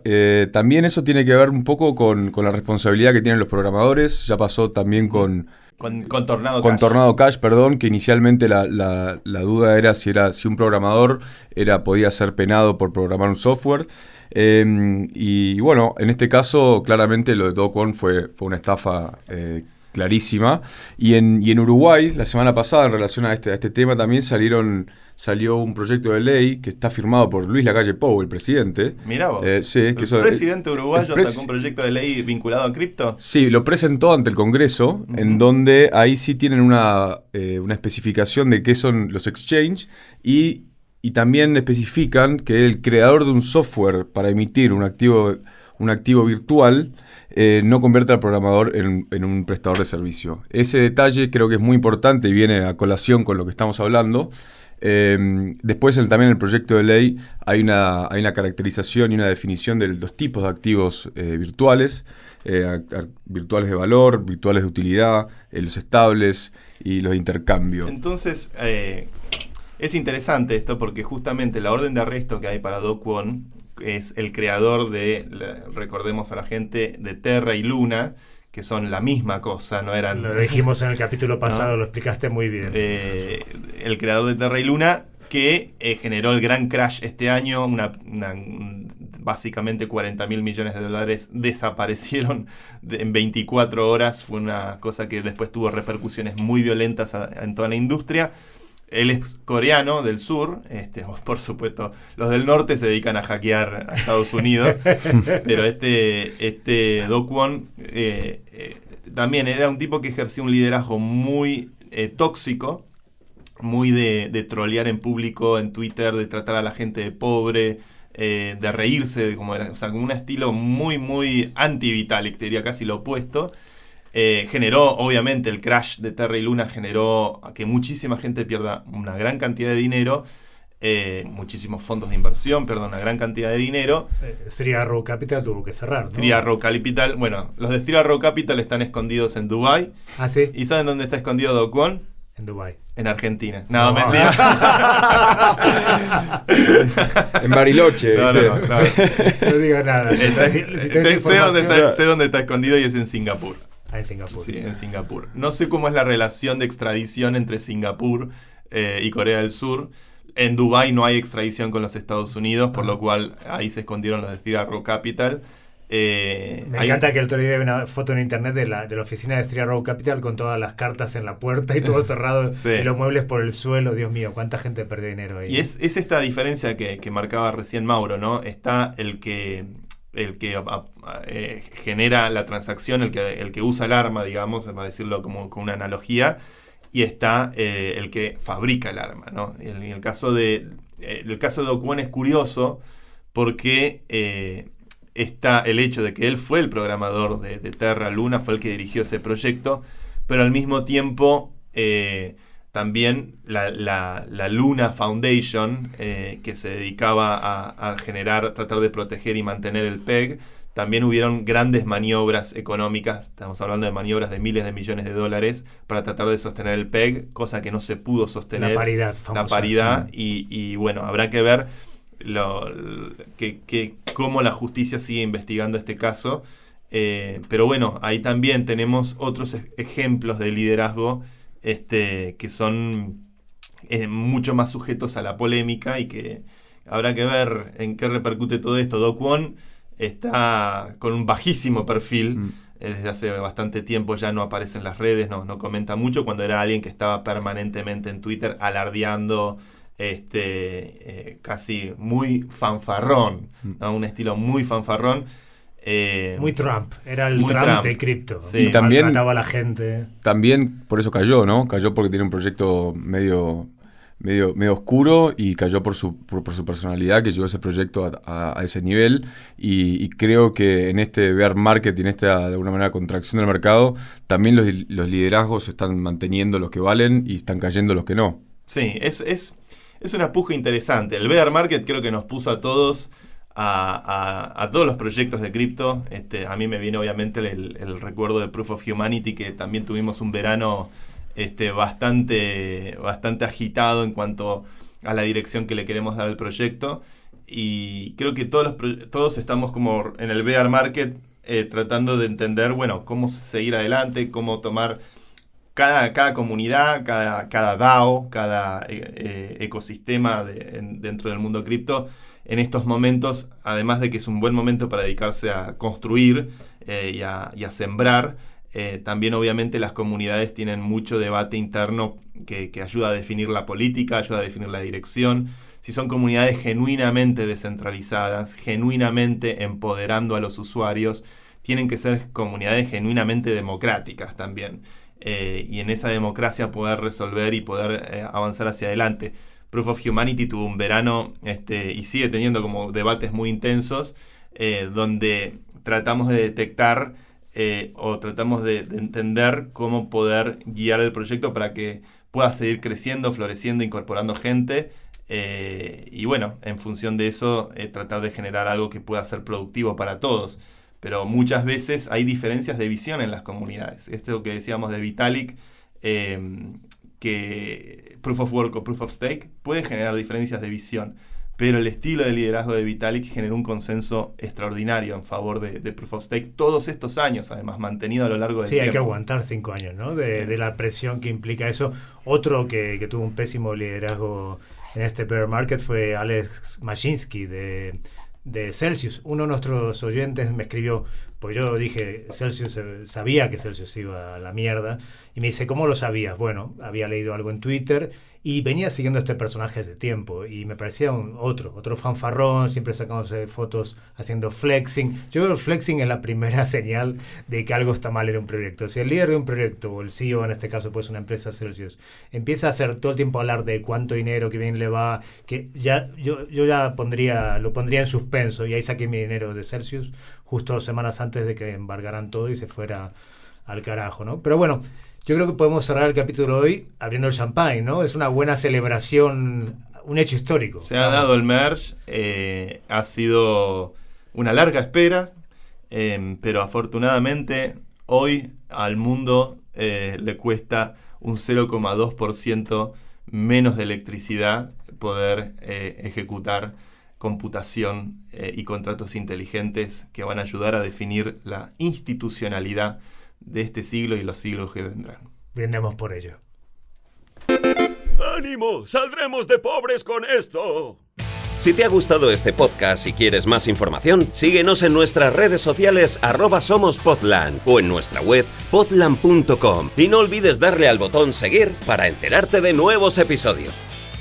También eso tiene que ver un poco con la responsabilidad que tienen los programadores. Ya pasó también con Tornado Cash. Con Tornado Cash, perdón, que inicialmente la duda era si un programador podía ser penado por programar un software. Y bueno, en este caso, claramente lo de Do Kwon fue una estafa clarísima. Y en Uruguay, la semana pasada, en relación a este tema, también salió un proyecto de ley que está firmado por Luis Lacalle Pou, el presidente. Mirá vos. Sí, el presidente uruguayo sacó un proyecto de ley vinculado a cripto. Sí, lo presentó ante el Congreso, en donde ahí sí tienen una especificación de qué son los exchange y también especifican que el creador de un software para emitir un activo virtual no convierte al programador en un prestador de servicio. Ese detalle creo que es muy importante y viene a colación con lo que estamos hablando. Después también en el proyecto de ley hay una caracterización y una definición de los tipos de activos virtuales, virtuales de valor, virtuales de utilidad, los estables y los de intercambio. Entonces, es interesante esto porque justamente la orden de arresto que hay para Do Kwon es el creador recordemos a la gente, de Terra y Luna, que son la misma cosa, no eran... Lo dijimos en el capítulo pasado, ¿no? Lo explicaste muy bien. El creador de Terra y Luna, que generó el gran crash este año, básicamente $40.000 millones desaparecieron en 24 horas, fue una cosa que después tuvo repercusiones muy violentas en toda la industria. Él es coreano del sur, por supuesto, los del norte se dedican a hackear a Estados Unidos, pero Do Kwon también era un tipo que ejercía un liderazgo muy tóxico, muy de trolear en público, en Twitter, de tratar a la gente de pobre, de reírse, como un estilo muy, muy anti-Vitalik, te diría casi lo opuesto. Generó, obviamente, el crash de Terra y Luna generó que muchísima gente pierda una gran cantidad de dinero, muchísimos fondos de inversión, una gran cantidad de dinero. Three Arrow Capital tuvo que cerrar, ¿no? Three Arrow Capital, bueno, los de Three Arrow Capital están escondidos en Dubái. ¿Ah, sí? ¿Y saben dónde está escondido Do Kwon? En Dubái. En Argentina. No, mentira. En Bariloche. No. No digo nada. Sé dónde está escondido y es en Singapur. En Singapur. Sí, en Singapur. No sé cómo es la relación de extradición entre Singapur y Corea del Sur. En Dubái no hay extradición con los Estados Unidos, por lo cual ahí se escondieron los de Three Arrow Capital. Me encanta que el otro día vi una foto en internet de la oficina de Street Road Capital con todas las cartas en la puerta y todo cerrado, Sí. y los muebles por el suelo. Dios mío, cuánta gente perdió dinero ahí. Y es esta diferencia que marcaba recién Mauro, ¿no? Está el que genera la transacción, el que usa el arma, digamos, para decirlo como con una analogía, y está el que fabrica el arma, ¿no? El caso de Do Kwon es curioso porque está el hecho de que él fue el programador de Terra Luna, fue el que dirigió ese proyecto, pero al mismo tiempo también la Luna Foundation, que se dedicaba a tratar de proteger y mantener el PEG, también hubieron grandes maniobras económicas, estamos hablando de maniobras de miles de millones de dólares para tratar de sostener el PEG, cosa que no se pudo sostener. La paridad famosa. La paridad, y bueno, habrá que ver cómo la justicia sigue investigando este caso. Pero bueno, ahí también tenemos otros ejemplos de liderazgo que son mucho más sujetos a la polémica y que habrá que ver en qué repercute todo esto. Do Kwon está con un bajísimo perfil. Desde hace bastante tiempo ya no aparece en las redes, no comenta mucho, cuando era alguien que estaba permanentemente en Twitter alardeando casi muy fanfarrón, ¿no? Un estilo muy fanfarrón. Muy Trump, era el muy Trump de cripto. Sí. Y también maltrataba a la gente. También por eso cayó, ¿no? Cayó porque tiene un proyecto medio oscuro, y cayó por su personalidad, que llevó ese proyecto a ese nivel, y creo que en este bear market y en esta, de alguna manera, contracción del mercado, también los liderazgos se están manteniendo los que valen y están cayendo los que no. Sí, es una puja interesante. El bear market creo que nos puso a todos, a todos los proyectos de cripto. A mí me viene obviamente el recuerdo de Proof of Humanity, que también tuvimos un verano bastante agitado en cuanto a la dirección que le queremos dar al proyecto, y creo que todos estamos como en el bear market, tratando de entender, bueno, cómo seguir adelante, cómo tomar cada comunidad, cada DAO, cada ecosistema dentro del mundo cripto en estos momentos, además de que es un buen momento para dedicarse a construir y a sembrar. También obviamente las comunidades tienen mucho debate interno que ayuda a definir la política, ayuda a definir la dirección. Si son comunidades genuinamente descentralizadas, genuinamente empoderando a los usuarios, tienen que ser comunidades genuinamente democráticas también. Y en esa democracia poder resolver y poder avanzar hacia adelante. Proof of Humanity tuvo un verano y sigue teniendo como debates muy intensos, donde tratamos de detectar o tratamos de entender cómo poder guiar el proyecto para que pueda seguir creciendo, floreciendo, incorporando gente, y bueno, en función de eso tratar de generar algo que pueda ser productivo para todos. Pero muchas veces hay diferencias de visión en las comunidades. Esto que decíamos de Vitalik, que Proof of Work o Proof of Stake puede generar diferencias de visión, pero el estilo de liderazgo de Vitalik generó un consenso extraordinario en favor de Proof of Stake todos estos años, además, mantenido a lo largo del tiempo. Sí, hay que aguantar 5 años, ¿no? De la presión que implica eso. Otro que tuvo un pésimo liderazgo en este bear market fue Alex Mashinsky de Celsius. Uno de nuestros oyentes me escribió, pues yo dije, Celsius, sabía que Celsius iba a la mierda, y me dice, ¿cómo lo sabías? Bueno, había leído algo en Twitter y venía siguiendo a este personaje hace tiempo, y me parecía otro fanfarrón, siempre sacándose fotos haciendo flexing. Yo creo que el flexing es la primera señal de que algo está mal en un proyecto. Si el líder de un proyecto, o el CEO en este caso, pues una empresa Celsius, empieza a hacer todo el tiempo hablar de cuánto dinero, que bien le va, que ya yo ya lo pondría en suspenso, y ahí saqué mi dinero de Celsius justo 2 semanas antes de que embargaran todo y se fuera al carajo, ¿no? Pero bueno, yo creo que podemos cerrar el capítulo de hoy abriendo el champagne, ¿no? Es una buena celebración, un hecho histórico. Se ha dado el merge, ha sido una larga espera, pero afortunadamente hoy al mundo le cuesta un 0,2% menos de electricidad poder ejecutar computación y contratos inteligentes que van a ayudar a definir la institucionalidad de este siglo y los siglos que vendrán. Brindemos por ello. ¡Ánimo! ¡Saldremos de pobres con esto! Si te ha gustado este podcast y quieres más información, síguenos en nuestras redes sociales @somospodland o en nuestra web podland.com y no olvides darle al botón seguir para enterarte de nuevos episodios.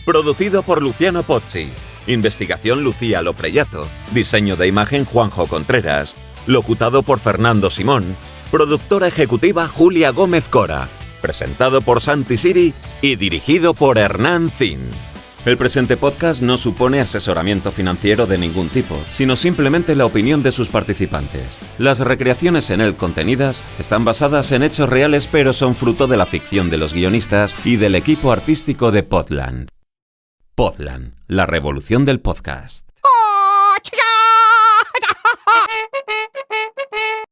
Producido por Luciano Pozzi. Investigación Lucía Lopreyato. Diseño de imagen Juanjo Contreras. Locutado por Fernando Simón. Productora ejecutiva Julia Gómez Cora. Presentado por Santi Siri y dirigido por Hernán Zin. El presente podcast no supone asesoramiento financiero de ningún tipo, sino simplemente la opinión de sus participantes. Las recreaciones en él contenidas están basadas en hechos reales, pero son fruto de la ficción de los guionistas y del equipo artístico de Podland. Podland, la revolución del podcast.